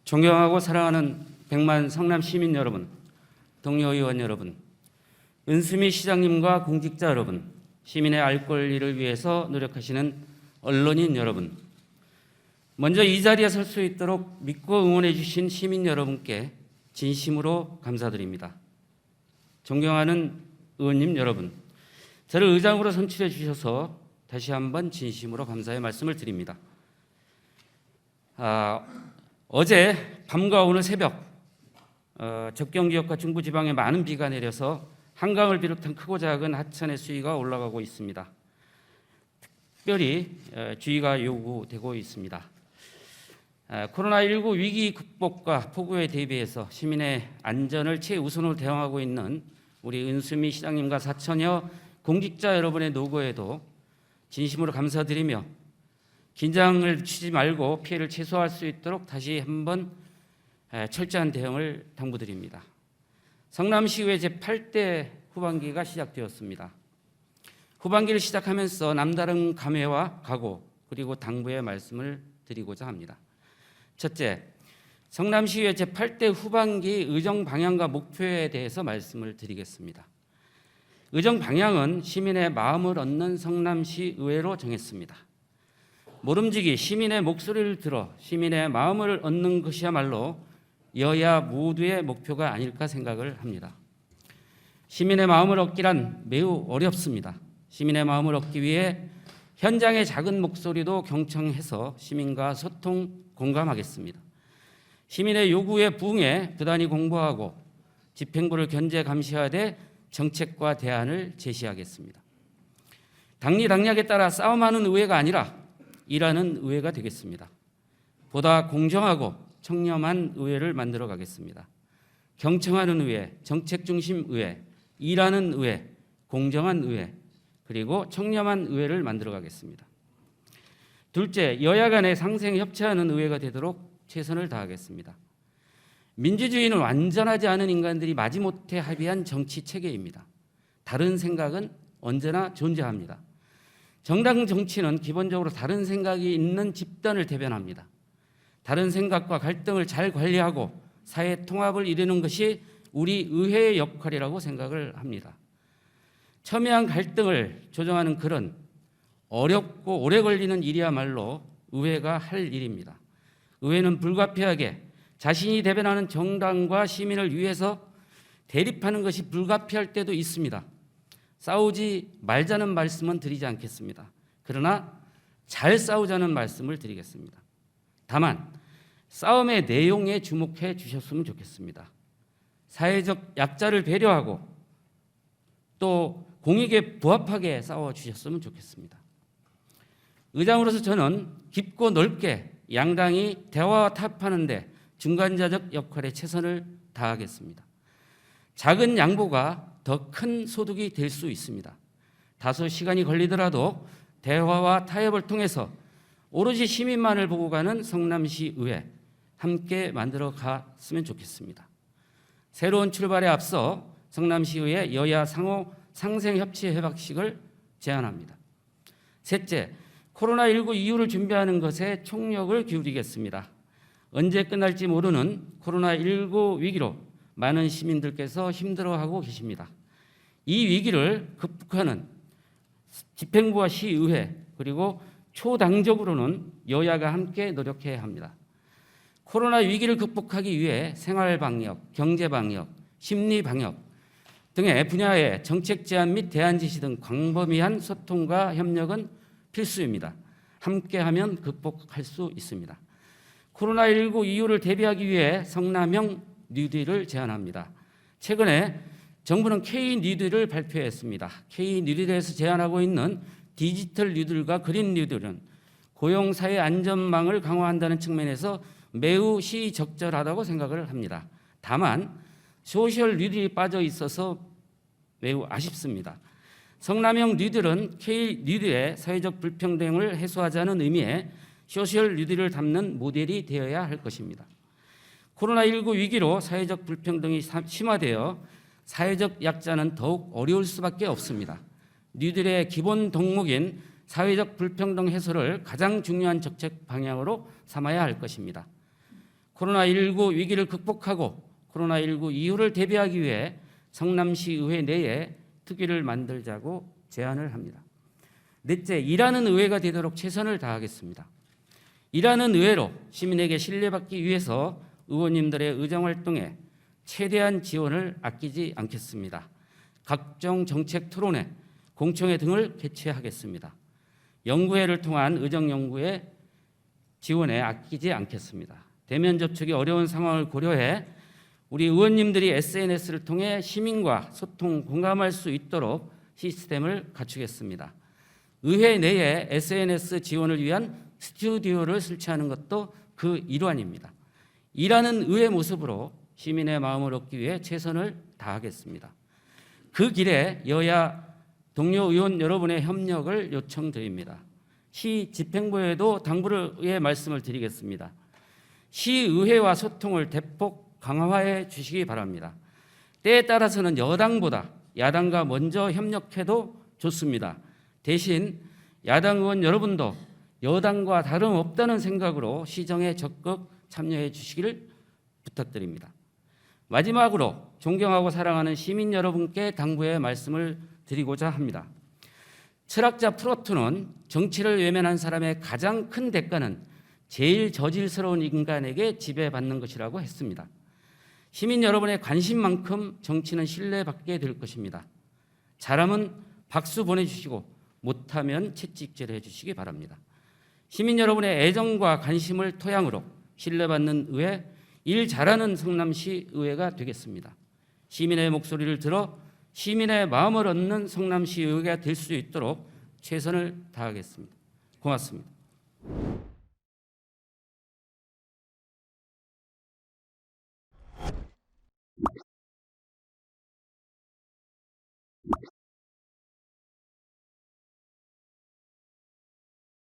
존경하고 사랑하는 백만 성남 시민 여러분, 동료 의원 여러분, 은수미 시장님과 공직자 여러분, 시민의 알 권리를 위해서 노력하시는 언론인 여러분, 먼저 이 자리에 설 수 있도록 믿고 응원해 주신 시민 여러분께 진심으로 감사드립니다. 존경하는 의원님 여러분, 저를 의장으로 선출해 주셔서 다시 한번 진심으로 감사의 말씀을 드립니다. 어제 밤과 오늘 새벽 접경지역과 중부지방에 많은 비가 내려서 한강을 비롯한 크고 작은 하천의 수위가 올라가고 있습니다. 특별히 주의가 요구되고 있습니다. 코로나19 위기 극복과 폭우에 대비해서 시민의 안전을 최우선으로 대응하고 있는 우리 은수미 시장님과 4천여 공직자 여러분의 노고에도 진심으로 감사드리며 긴장을 주지 말고 피해를 최소화할 수 있도록 다시 한번 철저한 대응을 당부드립니다. 성남시의회 제8대 후반기가 시작되었습니다. 후반기를 시작하면서 남다른 감회와 각오 그리고 당부의 말씀을 드리고자 합니다. 첫째, 성남시의회 제8대 후반기 의정 방향과 목표에 대해서 말씀을 드리겠습니다. 의정 방향은 시민의 마음을 얻는 성남시 의회로 정했습니다. 모름지기 시민의 목소리를 들어 시민의 마음을 얻는 것이야말로 여야 모두의 목표가 아닐까 생각을 합니다. 시민의 마음을 얻기란 매우 어렵습니다. 시민의 마음을 얻기 위해 현장의 작은 목소리도 경청해서 시민과 소통, 공감하겠습니다. 시민의 요구에 부응해 부단히 공부하고 집행부를 견제 감시하되 정책과 대안을 제시하겠습니다. 당리당략에 따라 싸움하는 의회가 아니라 일하는 의회가 되겠습니다. 보다 공정하고 청렴한 의회를 만들어 가겠습니다. 경청하는 의회, 정책 중심 의회, 일하는 의회, 공정한 의회, 그리고 청렴한 의회를 만들어 가겠습니다. 둘째, 여야 간에 상생 협치하는 의회가 되도록 최선을 다하겠습니다. 민주주의는 완전하지 않은 인간들이 마지못해 합의한 정치 체계입니다. 다른 생각은 언제나 존재합니다. 정당 정치는 기본적으로 다른 생각이 있는 집단을 대변합니다. 다른 생각과 갈등을 잘 관리하고 사회 통합을 이루는 것이 우리 의회의 역할이라고 생각을 합니다. 첨예한 갈등을 조정하는 그런 어렵고 오래 걸리는 일이야말로 의회가 할 일입니다. 의회는 불가피하게 자신이 대변하는 정당과 시민을 위해서 대립하는 것이 불가피할 때도 있습니다. 싸우지 말자는 말씀은 드리지 않겠습니다. 그러나 잘 싸우자는 말씀을 드리겠습니다. 다만 싸움의 내용에 주목해 주셨으면 좋겠습니다. 사회적 약자를 배려하고 또 공익에 부합하게 싸워 주셨으면 좋겠습니다. 의장으로서 저는 깊고 넓게 양당이 대화와 타협하는 데 중간자적 역할에 최선을 다하겠습니다. 작은 양보가 더 큰 소득이 될 수 있습니다. 다소 시간이 걸리더라도 대화와 타협을 통해서 오로지 시민만을 보고 가는 성남시 의회 함께 만들어 갔으면 좋겠습니다. 새로운 출발에 앞서 성남시 의회 여야 상호 상생 협치 협약식을 제안합니다. 셋째, 코로나19 이후를 준비하는 것에 총력을 기울이겠습니다. 언제 끝날지 모르는 코로나19 위기로 많은 시민들께서 힘들어하고 계십니다. 이 위기를 극복하는 집행부와 시의회 그리고 초당적으로는 여야가 함께 노력해야 합니다. 코로나 위기를 극복하기 위해 생활방역, 경제방역, 심리방역 등의 분야의 정책 제안 및 대안 제시 등 광범위한 소통과 협력은 필수입니다. 함께하면 극복할 수 있습니다. 코로나19 이후를 대비하기 위해 성남형 뉴딜을 제안합니다. 최근에 정부는 K-뉴딜을 발표했습니다. K-뉴딜에서 제안하고 있는 디지털 뉴딜과 그린 뉴딜은 고용사회 안전망을 강화한다는 측면에서 매우 시적절하다고 생각을 합니다. 다만 소셜 뉴딜이 빠져 있어서 매우 아쉽습니다. 성남형 뉴딜은 K-뉴딜의 사회적 불평등을 해소하자는 의미의 소셜 뉴딜을 담는 모델이 되어야 할 것입니다. 코로나19 위기로 사회적 불평등이 심화되어 사회적 약자는 더욱 어려울 수밖에 없습니다. 뉴딜의 기본 덕목인 사회적 불평등 해소를 가장 중요한 정책 방향으로 삼아야 할 것입니다. 코로나19 위기를 극복하고 코로나19 이후를 대비하기 위해 성남시 의회 내에 특위를 만들자고 제안을 합니다. 넷째, 일하는 의회가 되도록 최선을 다하겠습니다. 일하는 의회로 시민에게 신뢰받기 위해서 의원님들의 의정활동에 최대한 지원을 아끼지 않겠습니다. 각종 정책 토론회, 공청회 등을 개최하겠습니다. 연구회를 통한 의정연구회 지원에 아끼지 않겠습니다. 대면 접촉이 어려운 상황을 고려해 우리 의원님들이 SNS를 통해 시민과 소통, 공감할 수 있도록 시스템을 갖추겠습니다. 의회 내에 SNS 지원을 위한 스튜디오를 설치하는 것도 그 일환입니다. 일하는 의회 모습으로 시민의 마음을 얻기 위해 최선을 다하겠습니다. 그 길에 여야 동료 의원 여러분의 협력을 요청드립니다. 시 집행부에도 당부의 말씀을 드리겠습니다. 시의회와 소통을 대폭 강화해 주시기 바랍니다. 때에 따라서는 여당보다 야당과 먼저 협력해도 좋습니다. 대신 야당 의원 여러분도 여당과 다름없다는 생각으로 시정에 적극 참여해 주시기를 부탁드립니다. 마지막으로 존경하고 사랑하는 시민 여러분께 당부의 말씀을 드리고자 합니다. 철학자 프로트는 정치를 외면한 사람의 가장 큰 대가는 제일 저질스러운 인간에게 지배받는 것이라고 했습니다. 시민 여러분의 관심만큼 정치는 신뢰받게 될 것입니다. 잘하면 박수 보내주시고 못하면 채찍질 해주시기 바랍니다. 시민 여러분의 애정과 관심을 토양으로 신뢰받는 의회, 일 잘하는 성남시 의회가 되겠습니다. 시민의 목소리를 들어 시민의 마음을 얻는 성남시 의회가 될 수 있도록 최선을 다하겠습니다. 고맙습니다.